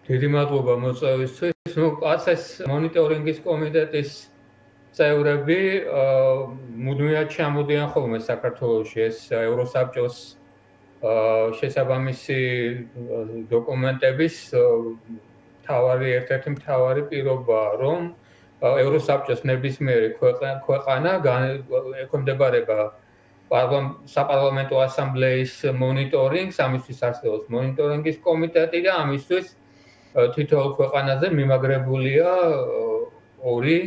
დიდი მადლობა მოწვევისთვის. ACES მონიტორინგის კომიტეტის წევრები მუდმივად ჩამოდიან ხოლმე საქართველოში ეს ევროსაბჭოს შესაბამისი დოკუმენტების ერთ-ერთი მთავარი პირობაა, რომ ევროსაბჭოს ნებისმიერი ქვეყანა ექვემდებარება საპარლამენტო ასამბლეის მონიტორინგს, ამისთვის არსებობს მონიტორინგის კომიტეტი და ამისთვის თითოეულ ქვეყანაზე მიმაგრებულია ორი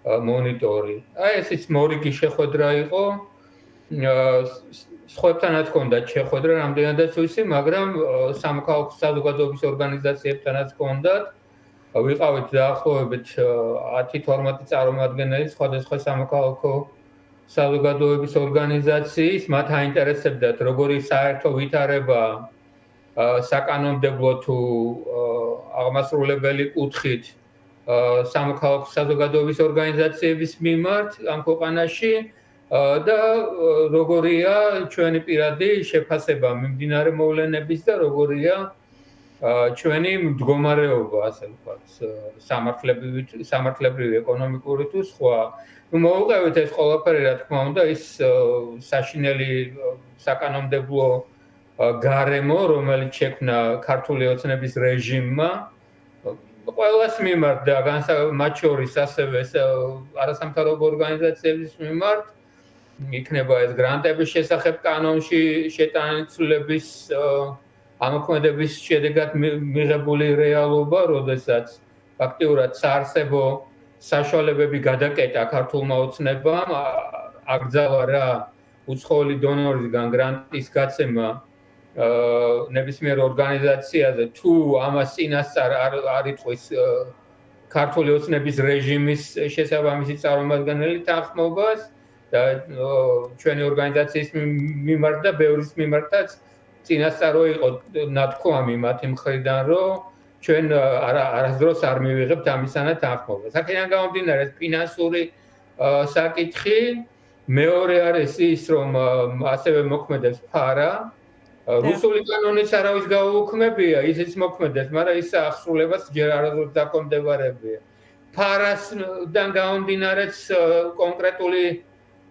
მონიტორი. ესიც მორიგი შეხვედრა იყო. სხვებთანაც ჰქონდათ შეხვედრა, რამდენადაც ვიცი, მაგრამ სამოქალაქო საზოგადოების ორგანიზაციებთანაც ჰქონდათ. ვიყავით დაახლოებით 10-12 წარმომადგენელი სხვადასხვა სამოქალაქო საზოგადოების ორგანიზაციის, მათ აინტერესებდათ როგორი საერთო ვითარება საკანონმდებლო თუ აღმასრულებელი კუთხით სამოქალაქო საზოგადოების ორგანიზაციების მიმართ ამ ქვეყანაში და როგორია ჩვენი პირადი შეფასება მიმდინარე მოვლენების და როგორია ჩვენი მდგომარეობა, ასე ვთქვათ, სამართლებრივი, ეკონომიკური თუ სხვა. მოვუყევით ეს ყველაფერი, რა თქმა უნდა, ის საშინელი საკანონმდებლო გარემო, რომელიც შექმნა ქართული ოცნების რეჟიმმა, ყველას მიმართ და მათ შორის ასევე არასამთავრობო ორგანიზაციების მიმართ იქნება ეს გრანტების შესახებ კანონში შეტანილი ცვლილების ამოქმედების შედეგად მიღებული რეალობა, როდესაც ფაქტიურად საარსებო საშუალებები გადაკეტა ქართულმა ოცნებამ, აკრძალა რა უცხოელი დონორისგან გრანტის გაცემა ნებისმიერ ორგანიზაციაზე, თუ ამას წინასწარ არ იწვის ქართული ოცნების რეჟიმის შესაბამისი წარმომადგენელი თანხმობას და ჩვენი ორგანიზაციის მიმართ და ბევრის მიმართაც წინასწარო იყო ნათქვამი მათი მხრიდან, რომ ჩვენ არასდროს არ მივიღებთ ამისანა თანხმობას. აქედან გამომდინარე ფინანსური საკითხი, მეორე არის ის, რომ ასევე მოქმედებს ფარა. რუსული კანონიც არავის გაუუქმებია, ისიც მოქმედებს, მაგრამ ის აღსრულებას ჯერ არასდროს დაქვემდებარებია. ფარასთან გამომდინარეც კონკრეტული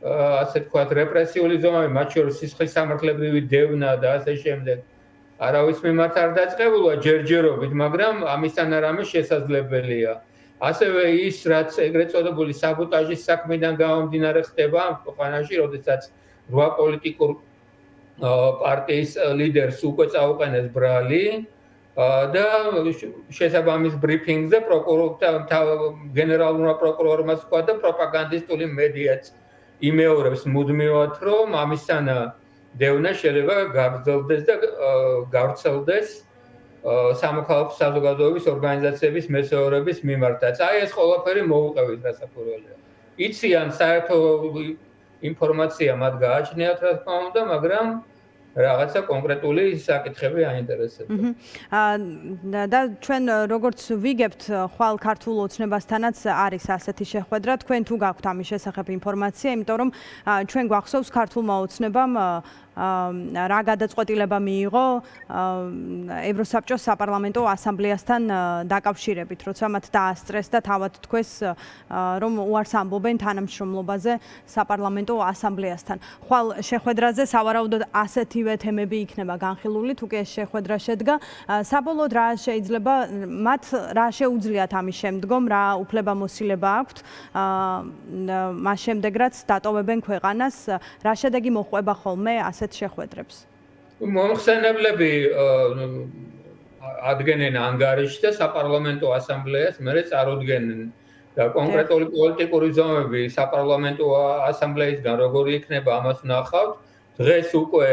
ასე ვთქვათ, რეპრესიული ზომები, მათ შორის სისხლის სამართლებრივი დევნა და ასე შემდეგ, არავის მიმართ არ დაწყებულა ჯერჯერობით, მაგრამ ამისთან არამე შესაძლებელია. ასევე ის, რაც ეგრეთ წოდებული საბოტაჟის საქმიდან გამომდინარე ხდება ამ ქვეყანაში, როდესაც 8 პოლიტიკურ პარტიის ლიდერს უკვე წაუყენეს ბრალი და შესაბამის ბრიფინგზე გენერალურმა პროკურორმა თქვა და პროპაგანდისტული მედიაც იმეორებს მუდმივად, რომ ამისანა დევნა შეიძლება გაგრძელდეს და გავრცელდეს სამოქალაქო საზოგადოების ორგანიზაციების მესეურების მიმართაც. ეს ყველაფერი მოუყევით რასაკვირველია. იციან საერთო ინფორმაცია მათ გააჩნიათ, რა თქმა უნდა, მაგრამ რაღაცა კონკრეტული საკითხები აინტერესებდა. და ჩვენ როგორც ვიგებთ, ხვალ ქართულ ოცნებასთანაც არის ასეთი შეხვედრა. თქვენ თუ გაქვთ ამის შესახებ ინფორმაცია, იმიტომ რომ ჩვენ გვახსოვს ქართულმა ოცნებამ რა გადაწყვეტილება მიიღო ევროსაბჭოს საპარლამენტო ასამბლეასთან დაკავშირებით, როცა მათ დაასწრეს და თავად თქვეს, რომ უარს ამბობენ თანამშრომლობაზე საპარლამენტო ასამბლეასთან. ხვალ შეხვედრაზე სავარაუდოდ ასეთივე თემები იქნება განხილული, თუ კი ეს შეხვედრა შედგა. საბოლოოდ რა შეიძლება მათ რა შეუძლიათ ამის შემდგომ, რა უფლებამოსილება აქვთ, მას შემდეგ რაც დატოვებენ ქვეყანას, რა შედეგი მოჰყვება ხოლმე ასეთ შეხვედრებს? მომხსენებლები ადგენენ ანგარიშს და საპარლამენტო ასამბლეას მერე წარუდგენენ და კონკრეტული პოლიტიკური ზომები საპარლამენტო ასამბლეისგან როგორი იქნება, ამას ვნახავთ. დღეს უკვე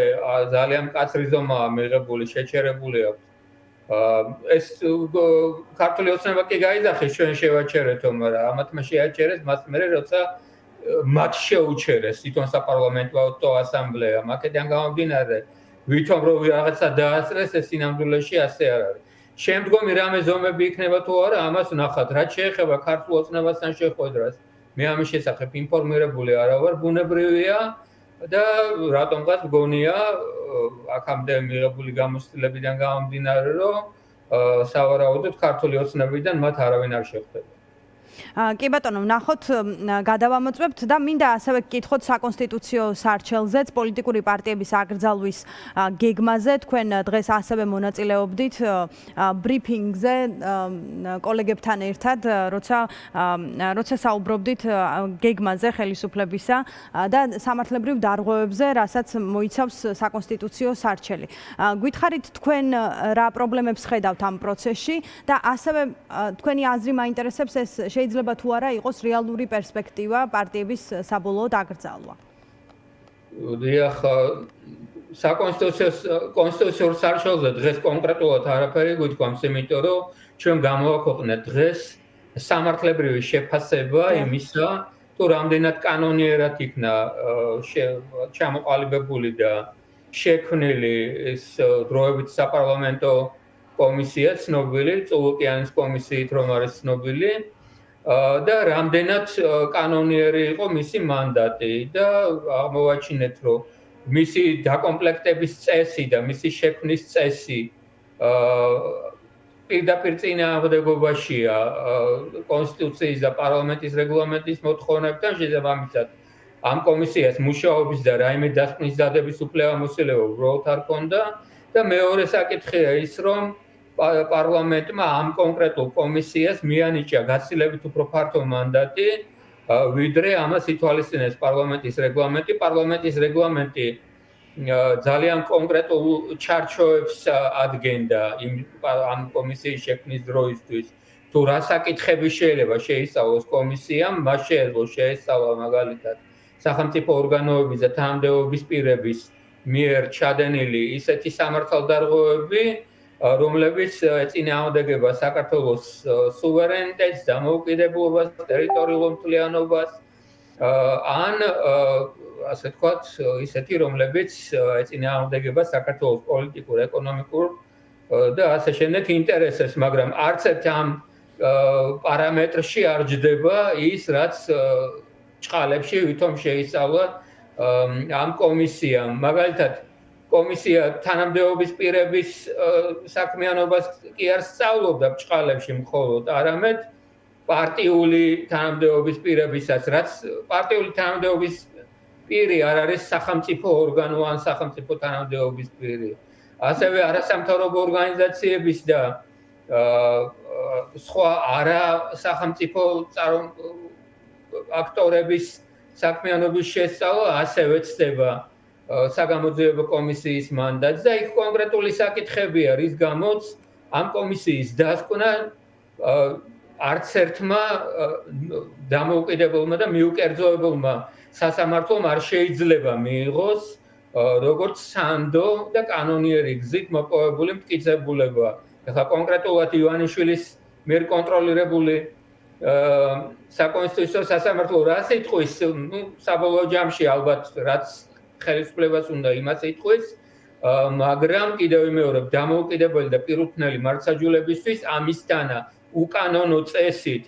ძალიან მკაცრი ზომაა მიღებული, შეჩერებული აქვს. ეს ქართული ოცნება კი გაიძახეს, ჩვენ შევაჩერეთო, მაგრამ ამათმა შეაჩერეს მას მერე, როცა მათ შეუჩერეს თვითონ საპარლამენტო ასამბლეა. აქედან გამომდინარე, ვითომ რომ რაღაცა დაასწრეს, ეს სინამდვილეში ასე არ არის. შემდგომი რამე ზომები იქნება თუ არა, ამას ვნახავთ. რაც შეეხება ქართულ ოცნებასთან შეხვედრას, მე ამის შესახებ ინფორმირებული არა ვარ, ბუნებრივია და რატომღაც მგონია აქამდე მიღებული გამოცდილებიდან გამომდინარე, რომ სავარაუდოდ ქართული ოცნებიდან მათ არავინ არ შეხვდება. კი ბატონო, ვნახოთ, გადავამოწმებთ და მინდა ასევე გკითხოთ საკონსტიტუციო სარჩელზეც, პოლიტიკური პარტიების აკრძალვის გეგმაზე. თქვენ დღეს ასევე მონაწილეობდით ბრიფინგზე კოლეგებთან ერთად, როცა საუბრობდით გეგმაზე ხელისუფლებისა და სამართლებრივ დარღვევებზე, რასაც მოიცავს საკონსტიტუციო სარჩელი. გითხარით თქვენ რა პრობლემებს ხედავთ ამ პროცესში და ასევე თქვენი აზრი მაინტერესებს ეს შეიძლება თუ არა იყოს რეალური პერსპექტივა პარტიების საბოლოოდ აკრძალვა. დიახ, საკონსტიტუციურ სარჩელზე დღეს კონკრეტულად არაფერი გითქვამს, იმიტომ რომ ჩვენ გამოვაქვეყნეთ დღეს სამართლებრივი შეფასება იმისა, თუ რამდენად კანონიერად იქნა ჩამოყალიბებული და შექმნილი ეს დროებით საპარლამენტო კომისია ცნობილი, წულუკიანის კომისიით რომ არის ცნობილი და რამდენად კანონიერი იყო მისი მანდატი და აღმოვაჩინეთ, რომ მისი დაკომპლექტების წესი და მისი შექმნის წესი პირდაპირ წინააღმდეგობაშია კონსტიტუციის და პარლამენტის რეგლამენტის მოთხოვნებთან, შესაბამისად ამ კომისიას მუშაობის და რაიმე დასკვნის დადების უფლება-მოსილება უბრალოდ არ ჰქონდა და მეორე საკითხია ის, რომ პარლამენტმა ამ კონკრეტულ კომისიას მიანიჭა გაცილებით უფრო ფართო მანდატი, ვიდრე ამას ითვალისწინებს პარლამენტის რეგლამენტი. პარლამენტის რეგლამენტი ძალიან კონკრეტულ ჩარჩოებს ადგენდა ამ კომისიის შექმნის დროისთვის. თუ რა საკითხები შეიძლება შეისწავლოს კომისიამ, მას შეეძლო შეესწავლა მაგალითად სახელმწიფო ორგანოების და თანამდებობის პირების მიერ ჩადენილი ისეთი სამართალდარღვევები, რომლებიც ეწინააღმდეგება საქართველოს სუვერენიტეტს, დამოუკიდებლობას, ტერიტორიულ მთლიანობას, ან ასე ვთქვათ, ისეთი, რომლებიც ეწინააღმდეგება საქართველოს პოლიტიკურ, ეკონომიკურ და ასე შემდეგ ინტერესებს, მაგრამ არც ერთ ამ პარამეტრში არ ჯდება ის, რაც ჭყალებში ვითომ შეისწავლა ამ კომისიამ. მაგალითად, კომისია თანამდებობის პირების საქმიანობას კი არ სწავლობდა ბრჭყალებში მხოლოდ, არამედ პარტიული თანამდებობის პირებისაც, რაც პარტიული თანამდებობის პირი არ არის სახელმწიფო ორგანო ან სახელმწიფო თანამდებობის პირი. ასევე არასამთავრობო ორგანიზაციების და სხვა არა სახელმწიფო აქტორების საქმიანობის შესწავლა ასევე ცდება საგამოძიებო კომისიის მანდატს და იქ კონკრეტული საკითხებია, რის გამოც ამ კომისიის დასკვნა არც ერთმა დამოუკიდებელმა და მიუკერძოებელმა სასამართლომ არ შეიძლება მიიღოს როგორც სანდო და კანონიერი გზით მოპოვებული მტკიცებულება. ახლა კონკრეტულად ივანიშვილის მიერ კონტროლირებული საკონსტიტუციო სასამართლო რას იტყვის, საბოლოო ჯამში ალბათ რაც ხელისუფლებას უნდა იმას იტყვის, მაგრამ კიდევ ვიმეორებ, დამოუკიდებელი და პირუთვნელი მართლმსაჯულებისთვის ამისთანა უკანონო წესით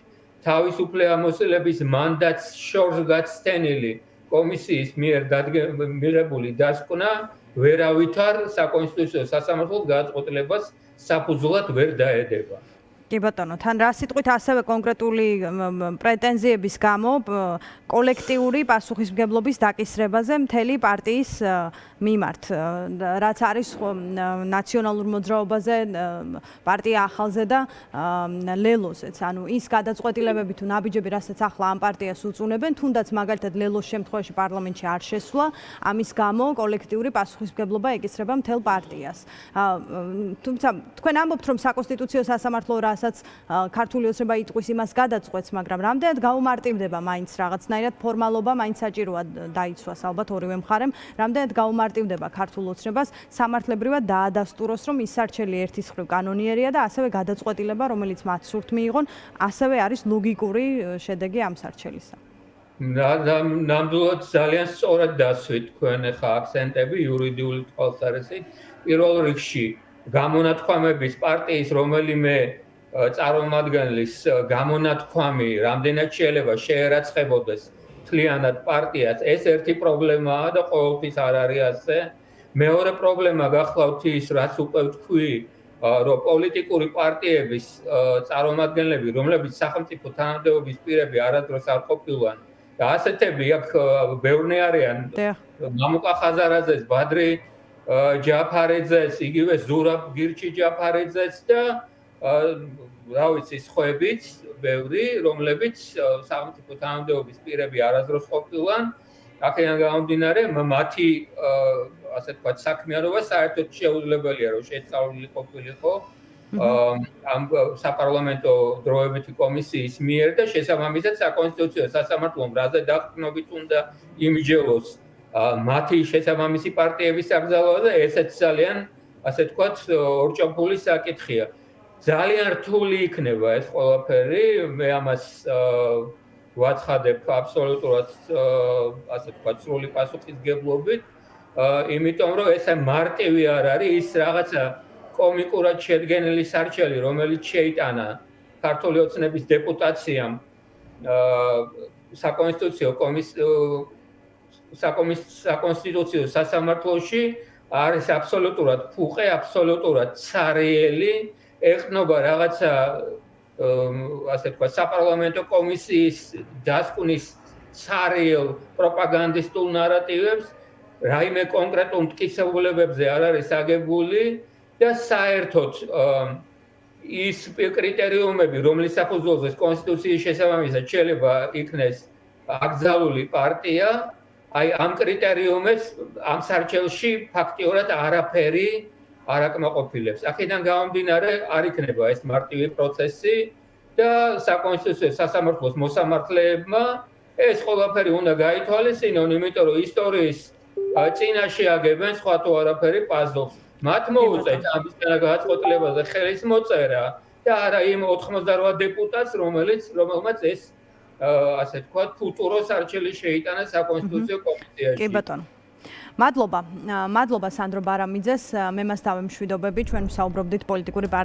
თავისუფლებამოსილების მანდატს შორს გაცდენილი კომისიის მიერ მიღებული დასკვნა ვერავითარ საკონსტიტუციო სასამართლოს გადაწყვეტილებას საფუძვლად ვერ დაედება. კი ბატონო, თან რა სიტყვით ასევე კონკრეტული პრეტენზიების გამო კოლექტიური პასუხისმგებლობის დაკისრებაზე მთელი პარტიის მიმართ, რაც არის ნაციონალურ მოძრაობაზე, პარტია ახალზე და ლელოზეც. ანუ ის გადაწყვეტილებები თუ ნაბიჯები, რასაც ახლა ამ პარტიას უწუნებენ, თუნდაც მაგალითად ლელოს შემთხვევაში პარლამენტში არ შესვლა, ამის გამო კოლექტიური პასუხისმგებლობა ეკისრება მთელ პარტიას. თუმცა თქვენ ამბობთ, რომ საკონსტიტუციო სასამართლო რასაც ქართული ოცნება იტყვის იმას გადაწყვეტს, მაგრამ რამდენად გაუმარტივდება მაინც რაღაცნაირად ფორმალობა მაინც საჭიროა დაიცვას ალბათ ორივე მხარემ, რამდენად გაუმარტივდება ქართულ ოცნებას სამართლებრივად დაადასტუროს, რომ ის სარჩელი ერთის მხრივ კანონიერია და ასევე გადაწყვეტილება, რომელიც მათ სურთ მიიღონ, ასევე არის ლოგიკური შედეგი ამ სარჩელისა. ნამდვილად ძალიან სწორად დასვით თქვენ ახლა აქცენტები იურიდიული თვალსაზრისით. პირველ რიგში გამონათქვამების პარტიის რომელიმე წარმომადგენლის გამონათქვამი რამდენად შეიძლება შეერაცხებოდეს მთლიანად პარტიას, ეს ერთი პრობლემაა და ყოველთვის არ არის ასე. მეორე პრობლემა გახლავთ ის, რაც უკვე ვთქვი, რომ პოლიტიკური პარტიების წარმომადგენლები, რომლებიც სახელმწიფო თანამდებობის პირები არასდროს არ ყოფილან და ასეთები აქ ბევრნი არიან. მამუკა ხაზარაძეს, ბადრი ჯაფარეძეს, იგივე ზურაბ გირჩი ჯაფარეძეს და რა ვიცი, სხვაებიც, ბევრი, რომლებიც სახელმწიფო თანამდებობის პირები არასდროს ყოფილან. აქედან გამომდინარე, მათი ასე ვთქვათ, საქმიანობა საერთოდ შეუძლებელია, რომ შეწავლილი ყოფილიყო ამ საპარლამენტო დროებითი კომისიის მიერ და შესაბამისად საკონსტიტუციო სასამართლომ რაზე დაყრდნობით უნდა იმსჯელოს მათი შესაბამისი პარტიების აკრძალვა და ესეც ძალიან ასე ვთქვათ, ორჭაფული საკითხია. ძალიან რთული იქნება ეს ყველაფერი, მე ამას ვაცხადებ აბსოლუტურად ასე ვთქვათ, სრული პასუხისგებლობით, იმიტომ რომ ეს მარტივი არ არის ის რაღაცა კომიკურად შედგენილი სარჩელი, რომელიც შეიტანა ქართული ოცნების დეპუტაციამ საკონსტიტუციო სასამართლოში არის აბსოლუტურად ფუყე, აბსოლუტურად ცარიელი, ეხნობა რაღაცა ასე ვთქვათ, საპარლამენტო კომისიის დასკვნის ცარიელ პროპაგანდისტულ ნარატივებს, რაიმე კონკრეტულ მტკიცებულებებზე არ არის აგებული და საერთოდ ის კრიტერიუმები, რომლის საფუძველზე კონსტიტუციის შესაბამისად შეიძლება იქნეს აკრძალული პარტია, აი ამ კრიტერიუმებს ამ სარჩელში ფაქტიურად არაფერი არ აკმაყოფილებს. აქედან გამომდინარე, არ იქნება ეს მარტივი პროცესი და საკონსტიტუციო სასამართლოს მოსამართლეებმა ეს ყველაფერი უნდა გაითვალისწინონ, იმიტომ რომ ისტორიის წინაშე აგებენ სხვა თუ არაფერი პაზლს. მათ მოუწევთ ამისგან გადაწყვეტილებაზე ხელის მოწერა და არა იმ 88 დეპუტატს, რომელმაც ეს ასე ვთქვათ, ფუტურო სარჩელი შეიტანა საკონსტიტუციო კომისიაში. კი ბატონო. მადლობა სანდრო ბარამიძეს, მე მას დავემშვიდობები, ჩვენ ვსაუბრობდით პოლიტიკური